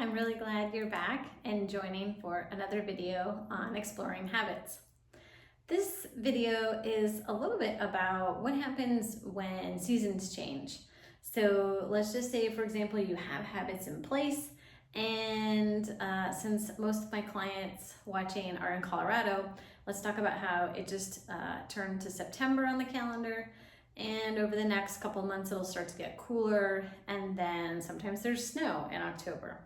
I'm really glad you're back and joining for another video on exploring habits. This video is a little bit about what happens when seasons change. So let's just say, for example, you have habits in place, and since most of my clients watching are in Colorado, let's talk about how it just turned to September on the calendar. And over the next couple months, it'll start to get cooler, and then sometimes there's snow in October.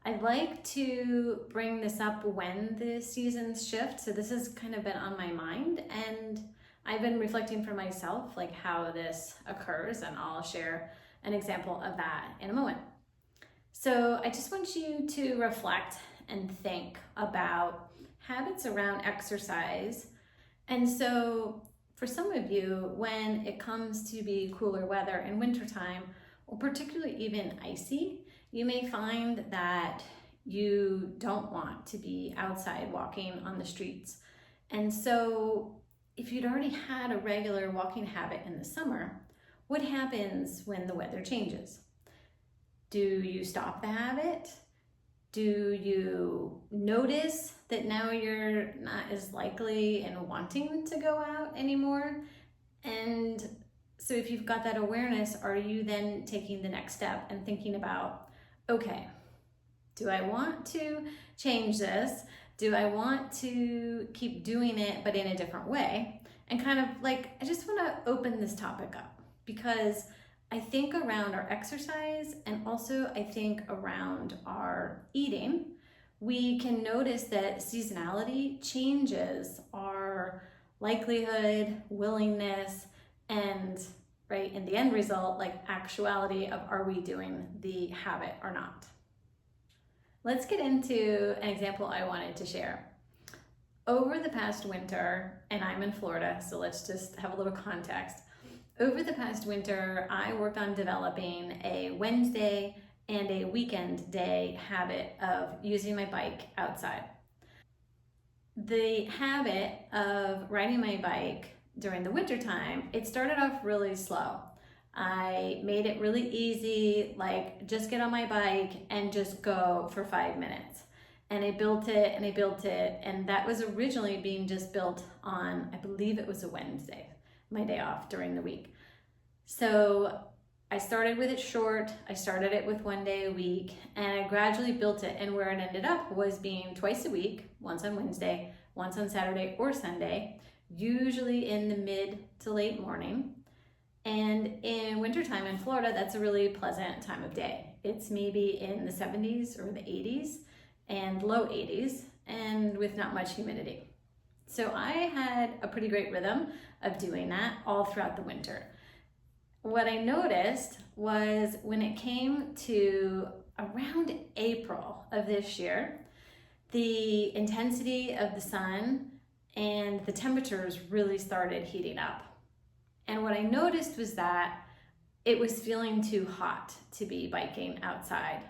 I'd like to bring this up when the seasons shift. So this has kind of been on my mind, and I've been reflecting for myself, like how this occurs, and I'll share an example of that in a moment. So I just want you to reflect and think about habits around exercise. And so for some of you, when it comes to be cooler weather in wintertime, or particularly even icy, you may find that you don't want to be outside walking on the streets. And so if you'd already had a regular walking habit in the summer, what happens when the weather changes? Do you stop the habit? Do you notice that now you're not as likely and wanting to go out anymore? And so if you've got that awareness, are you then taking the next step and thinking about, okay, do I want to change this? Do I want to keep doing it but in a different way? And kind of like, I just want to open this topic up because I think around our exercise, and also I think around our eating, we can notice that seasonality changes our likelihood, willingness, and right, in the end result, like actuality of are we doing the habit or not. Let's get into an example I wanted to share. Over the past winter, and I'm in Florida, so let's just have a little context. Over the past winter, I worked on developing a Wednesday and a weekend day habit of using my bike outside. The habit of riding my bike during the wintertime, it started off really slow. I made it really easy, like just get on my bike and just go for 5 minutes. And I built it and I built it, and that was originally being just built on, I believe it was a Wednesday, my day off during the week. So I started with it short, I started it with 1 day a week, and I gradually built it, and where it ended up was being twice a week, once on Wednesday, once on Saturday or Sunday, usually in the mid to late morning. And in wintertime in Florida, that's a really pleasant time of day. It's maybe in the 70s or the 80s and low 80s, and with not much humidity. So I had a pretty great rhythm of doing that all throughout the winter. What I noticed was when it came to around April of this year, the intensity of the sun and the temperatures really started heating up. And what I noticed was that it was feeling too hot to be biking outside.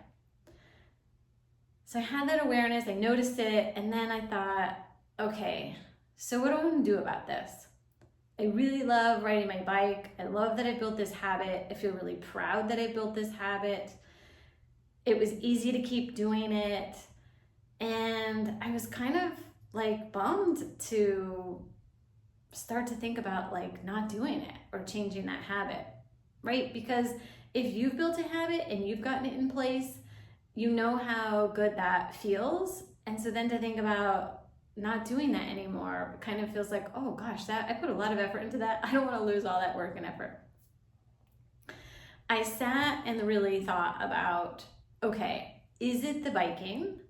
So I had that awareness, I noticed it, and then I thought, okay, so what do I want to do about this? I really love riding my bike. I love that I built this habit. I feel really proud that I built this habit. It was easy to keep doing it. And I was kind of like bummed to start to think about like not doing it or changing that habit, right? Because if you've built a habit and you've gotten it in place, you know how good that feels. And so then to think about not doing that anymore kind of feels like, oh gosh, that I put a lot of effort into that. I don't want to lose all that work and effort. I sat and really thought about, okay, is it the biking?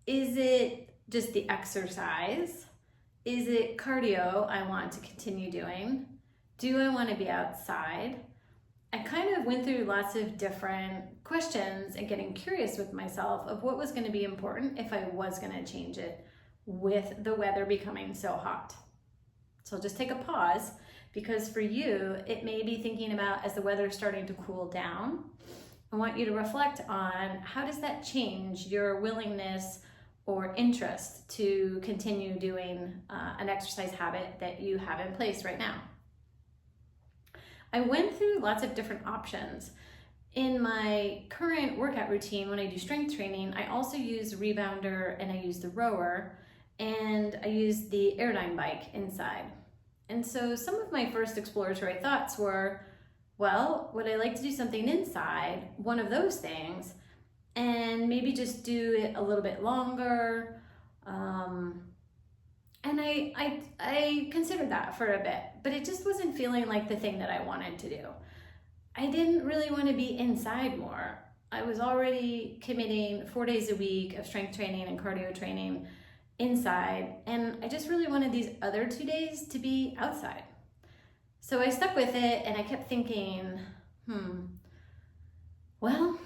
Is it just the exercise? Is it cardio I want to continue doing? Do I want to be outside? I kind of went through lots of different questions and getting curious with myself of what was going to be important if I was going to change it with the weather becoming so hot. So I'll just take a pause, because for you, it may be thinking about as the weather is starting to cool down, I want you to reflect on how does that change your willingness or interest to continue doing an exercise habit that you have in place right now. I went through lots of different options. In my current workout routine, when I do strength training, I also use the rebounder and I use the rower and I use the Airdyne bike inside. And so some of my first exploratory thoughts were, well, would I like to do something inside, one of those things, and maybe just do it a little bit longer? And I considered that for a bit, but it just wasn't feeling like the thing that I wanted to do. I didn't really want to be inside more. I was already committing 4 days a week of strength training and cardio training inside, and I just really wanted these other 2 days to be outside. So I stuck with it, and I kept thinking, well,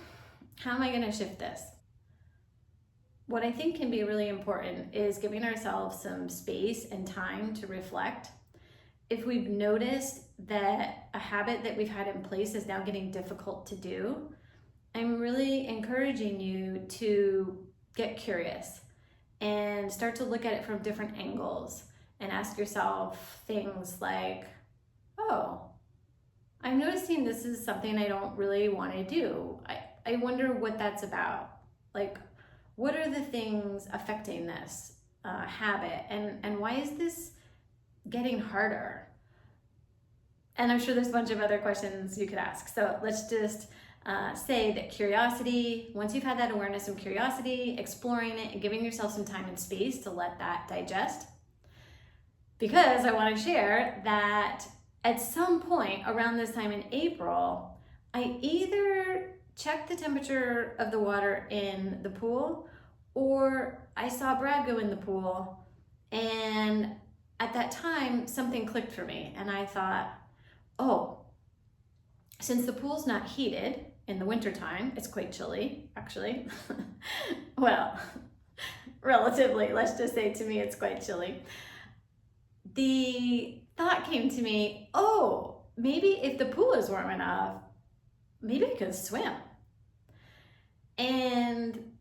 how am I going to shift this? What I think can be really important is giving ourselves some space and time to reflect. If we've noticed that a habit that we've had in place is now getting difficult to do, I'm really encouraging you to get curious and start to look at it from different angles and ask yourself things like, oh, I'm noticing this is something I don't really want to do. I wonder what that's about. Like, what are the things affecting this habit, and why is this getting harder? And I'm sure there's a bunch of other questions you could ask. So let's just say that curiosity, once you've had that awareness and curiosity, exploring it and giving yourself some time and space to let that digest. Because I want to share that at some point around this time in April, I either checked the temperature of the water in the pool, or I saw Brad go in the pool, and at that time something clicked for me, and I thought, oh, since the pool's not heated in the wintertime, it's quite chilly, actually. Well, relatively, let's just say to me it's quite chilly. The thought came to me, oh, maybe if the pool is warm enough, maybe I could swim. And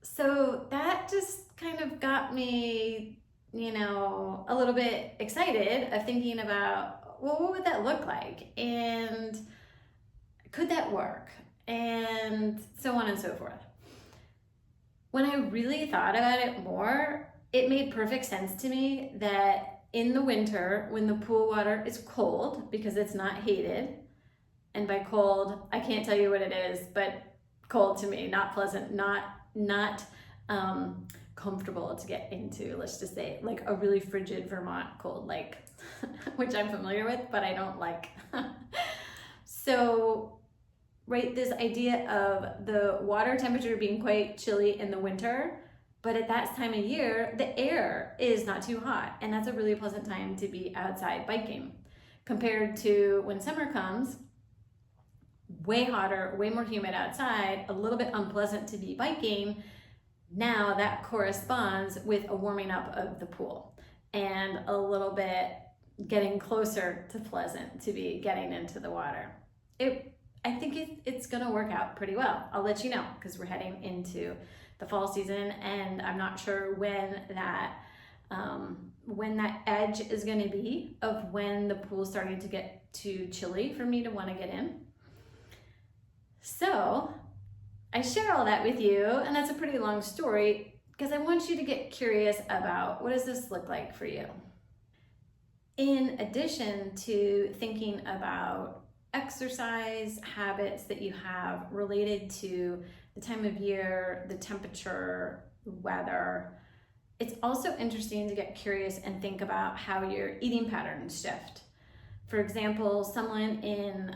so that just kind of got me, a little bit excited of thinking about, well, what would that look like? And could that work? And so on and so forth. When I really thought about it more, it made perfect sense to me that in the winter, when the pool water is cold because it's not heated, and by cold, I can't tell you what it is, but cold to me, not pleasant, not comfortable to get into, let's just say, like a really frigid Vermont cold, like, which I'm familiar with, but I don't like. So, right, this idea of the water temperature being quite chilly in the winter, but at that time of year, the air is not too hot, and that's a really pleasant time to be outside biking. Compared to when summer comes, way hotter, way more humid outside, a little bit unpleasant to be biking. Now that corresponds with a warming up of the pool and a little bit getting closer to pleasant to be getting into the water. I think it's gonna work out pretty well. I'll let you know, because we're heading into the fall season, and I'm not sure when that edge is gonna be of when the pool's starting to get too chilly for me to wanna get in. So I share all that with you, and that's a pretty long story because I want you to get curious about, what does this look like for you? In addition to thinking about exercise habits that you have related to the time of year, the temperature, the weather, it's also interesting to get curious and think about how your eating patterns shift. For example, someone in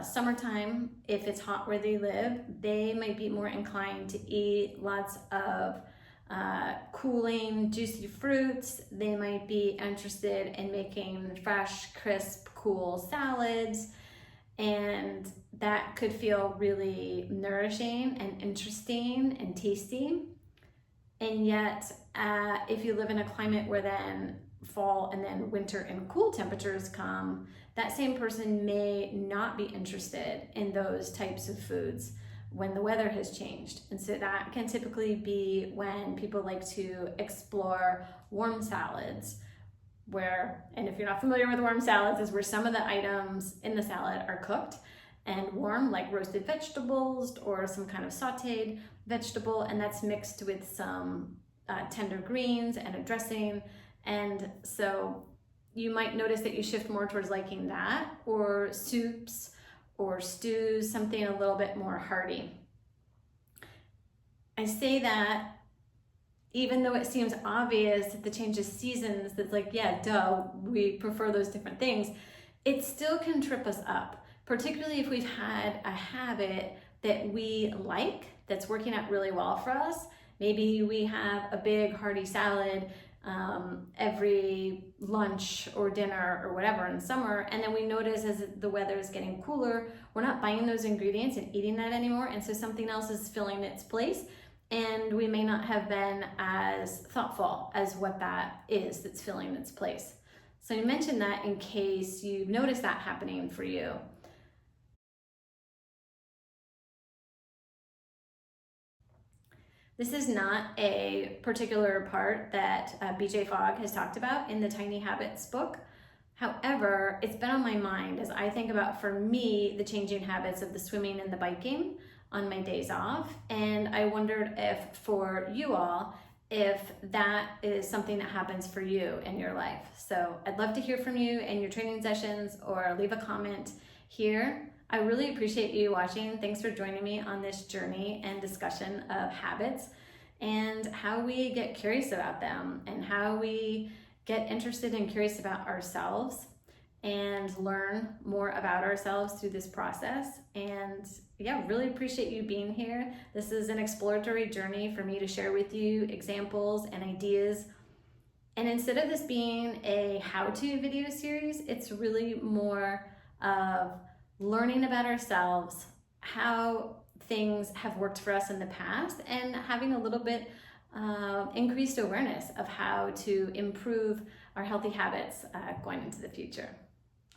summertime, if it's hot where they live, they might be more inclined to eat lots of cooling, juicy fruits. They might be interested in making fresh, crisp, cool salads, and that could feel really nourishing and interesting and tasty. And yet, if you live in a climate where then fall and then winter and cool temperatures come, that same person may not be interested in those types of foods when the weather has changed. And so that can typically be when people like to explore warm salads, where, and if you're not familiar with warm salads, is where some of the items in the salad are cooked and warm, like roasted vegetables or some kind of sauteed vegetable, and that's mixed with some tender greens and a dressing. And so you might notice that you shift more towards liking that, or soups or stews, something a little bit more hearty. I say that even though it seems obvious that the change of seasons, that's like, yeah, duh, we prefer those different things, it still can trip us up, particularly if we've had a habit that we like, that's working out really well for us. Maybe we have a big hearty salad every lunch or dinner or whatever in summer, and then we notice as the weather is getting cooler, we're not buying those ingredients and eating that anymore, and so something else is filling its place, and we may not have been as thoughtful as what that is that's filling its place. So I mentioned that in case you've noticed that happening for you. This is not a particular part that BJ Fogg has talked about in the Tiny Habits book. However, it's been on my mind as I think about, for me, the changing habits of the swimming and the biking on my days off. And I wondered if for you all, if that is something that happens for you in your life. So I'd love to hear from you in your training sessions, or leave a comment here. I really appreciate you watching. Thanks for joining me on this journey and discussion of habits and how we get curious about them, and how we get interested and curious about ourselves and learn more about ourselves through this process. And yeah, really appreciate you being here. This is an exploratory journey for me to share with you examples and ideas. And instead of this being a how-to video series, it's really more of learning about ourselves, how things have worked for us in the past, and having a little bit increased awareness of how to improve our healthy habits going into the future.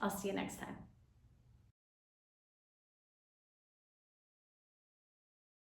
I'll see you next time.